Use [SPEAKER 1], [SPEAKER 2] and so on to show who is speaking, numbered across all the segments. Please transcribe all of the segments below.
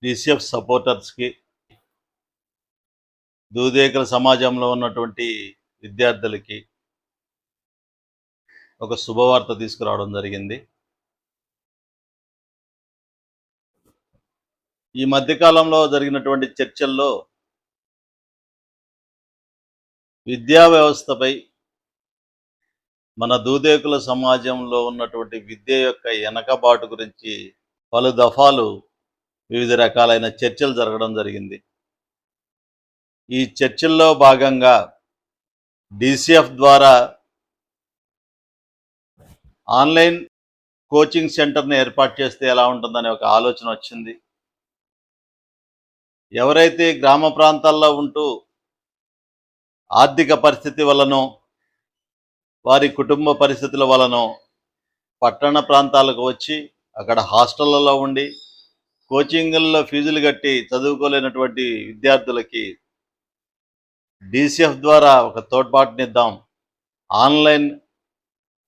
[SPEAKER 1] DCF సపోర్టర్స్కి, దూదేకల సమాజంలో ఉన్నటువంటి విద్యార్థులకి ఒక శుభవార్త తీసుకురావడం జరిగింది. ఈ మధ్యకాలంలో జరిగినటువంటి చర్చల్లో విద్యా వ్యవస్థపై మన దూదేకుల సమాజంలో ఉన్నటువంటి విద్య యొక్క వెనకబాటు గురించి పలు దఫాలు వివిధ రకాలైన చర్చలు జరగడం జరిగింది. ఈ చర్చల్లో భాగంగా డీసీఎఫ్ ద్వారా ఆన్లైన్ కోచింగ్ సెంటర్ని ఏర్పాటు చేస్తే ఎలా ఉంటుందనే ఒక ఆలోచన వచ్చింది. ఎవరైతే గ్రామ ప్రాంతాల్లో ఉంటూ ఆర్థిక పరిస్థితి వలనో వారి కుటుంబ పరిస్థితుల వలనో పట్టణ ప్రాంతాలకు వచ్చి అక్కడ హాస్టళ్లలో ఉండి కోచింగుల్లో ఫీజులు కట్టి చదువుకోలేనటువంటి విద్యార్థులకి డీసీఎఫ్ ద్వారా ఒక తోడ్పాటునిద్దాం, ఆన్లైన్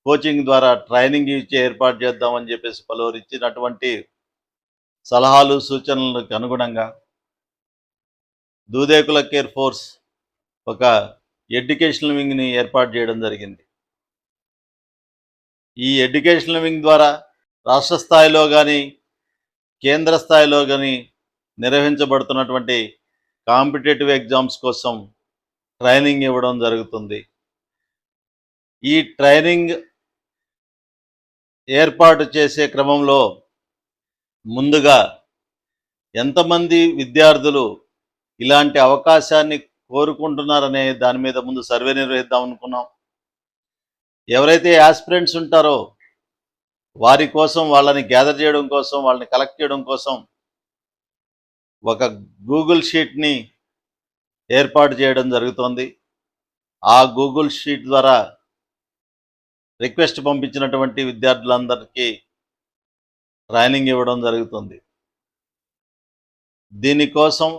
[SPEAKER 1] కోచింగ్ ద్వారా ట్రైనింగ్ ఇచ్చే ఏర్పాటు చేద్దామని చెప్పేసి పలువురు ఇచ్చినటువంటి సలహాలు సూచనలకు అనుగుణంగా దూదేకుల కేర్ ఫోర్స్ ఒక ఎడ్యుకేషనల్ వింగ్ని ఏర్పాటు చేయడం జరిగింది. ఈ ఎడ్యుకేషనల్ వింగ్ ద్వారా రాష్ట్ర స్థాయిలో కానీ కేంద్ర స్థాయిలో కానీ నిర్వహించబడుతున్నటువంటి కాంపిటేటివ్ ఎగ్జామ్స్ కోసం ట్రైనింగ్ ఇవ్వడం జరుగుతుంది. ఈ ట్రైనింగ్ ఏర్పాటు చేసే క్రమంలో ముందుగా ఎంతమంది విద్యార్థులు ఇలాంటి అవకాశాన్ని కోరుకుంటున్నారనే దాని మీద ముందు సర్వే నిర్వహిద్దాం అనుకున్నాం. ఎవరైతే యాస్పిరెంట్స్ ఉంటారో వారి కోసం, వాళ్ళని గ్యాదర్ చేయడం కోసం, వాళ్ళని కలెక్ట్ చేయడం కోసం ఒక గూగుల్ షీట్ని ఏర్పాటు చేయడం జరుగుతోంది. ఆ గూగుల్ షీట్ ద్వారా రిక్వెస్ట్ పంపించినటువంటి విద్యార్థులందరికీ ట్రైనింగ్ ఇవ్వడం జరుగుతుంది. దీనికోసం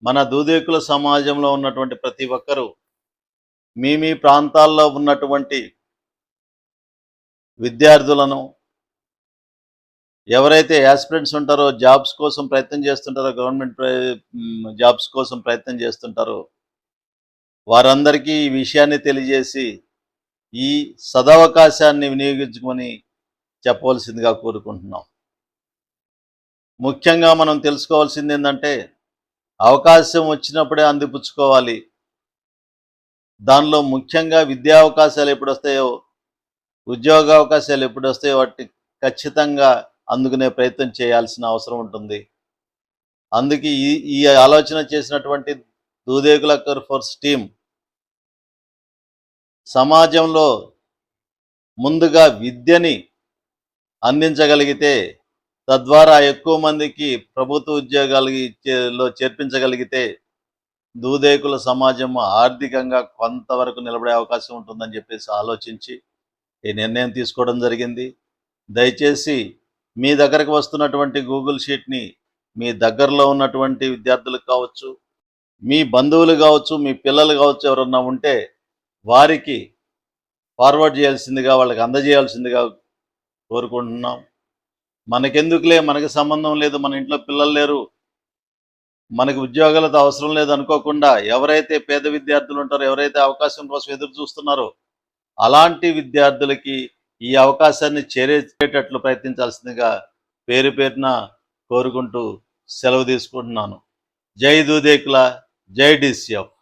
[SPEAKER 1] మన దూదేకుల సమాజంలో ఉన్నటువంటి ప్రతి ఒక్కరూ మీ ప్రాంతాల్లో ఉన్నటువంటి విద్యార్థులను, ఎవరైతే యాస్పిరెంట్స్ ఉంటారో, జాబ్స్ కోసం ప్రయత్నం చేస్తుంటారో, గవర్నమెంట్ జాబ్స్ కోసం ప్రయత్నం చేస్తుంటారో వారందరికీ ఈ విషయాన్ని తెలియజేసి ఈ సదవకాశాన్ని వినియోగించుకొని చెప్పవలసిందిగా కోరుకుంటున్నాం. ముఖ్యంగా మనం తెలుసుకోవాల్సింది ఏంటంటే, అవకాశం వచ్చినప్పుడే అందిపుచ్చుకోవాలి. దానిలో ముఖ్యంగా విద్యా అవకాశాలు ఎప్పుడు వస్తాయో, ఉద్యోగ అవకాశాలు ఎప్పుడు వస్తాయో వాటిని ఖచ్చితంగా అందుకునే ప్రయత్నం చేయాల్సిన అవసరం ఉంటుంది. అందుకే ఈ ఆలోచన చేసినటువంటి దూదేకుల కేర్ ఫోర్స్ టీం సమాజంలో ముందుగా విద్యని అందించగలిగితే, తద్వారా ఎక్కువ మందికి ప్రభుత్వ ఉద్యోగాలలో చేర్పించగలిగితే దూదేకుల సమాజం ఆర్థికంగా కొంతవరకు నిలబడే అవకాశం ఉంటుందని చెప్పేసి ఆలోచించి ఈ నిర్ణయం తీసుకోవడం జరిగింది. దయచేసి మీ దగ్గరకు వస్తున్నటువంటి గూగుల్ షీట్ని మీ దగ్గరలో ఉన్నటువంటి విద్యార్థులకు కావచ్చు, మీ బంధువులు కావచ్చు, మీ పిల్లలు కావచ్చు, ఎవరన్నా ఉంటే వారికి ఫార్వర్డ్ చేయాల్సిందిగా, వాళ్ళకి అందజేయాల్సిందిగా కోరుకుంటున్నాం. మనకెందుకులే, మనకి సంబంధం లేదు, మన ఇంట్లో పిల్లలు లేరు, మనకు ఉద్యోగాలతో అవసరం లేదు అనుకోకుండా ఎవరైతే పేద విద్యార్థులు ఉంటారో, ఎవరైతే అవకాశం కోసం ఎదురు చూస్తున్నారో అలాంటి విద్యార్థులకి ఈ అవకాశాన్ని చేరేటట్లు ప్రయత్నించాల్సిందిగా పేరు పేరున కోరుకుంటూ సెలవు తీసుకుంటున్నాను. జై దూదేకుల, జై డీసీఎఫ్.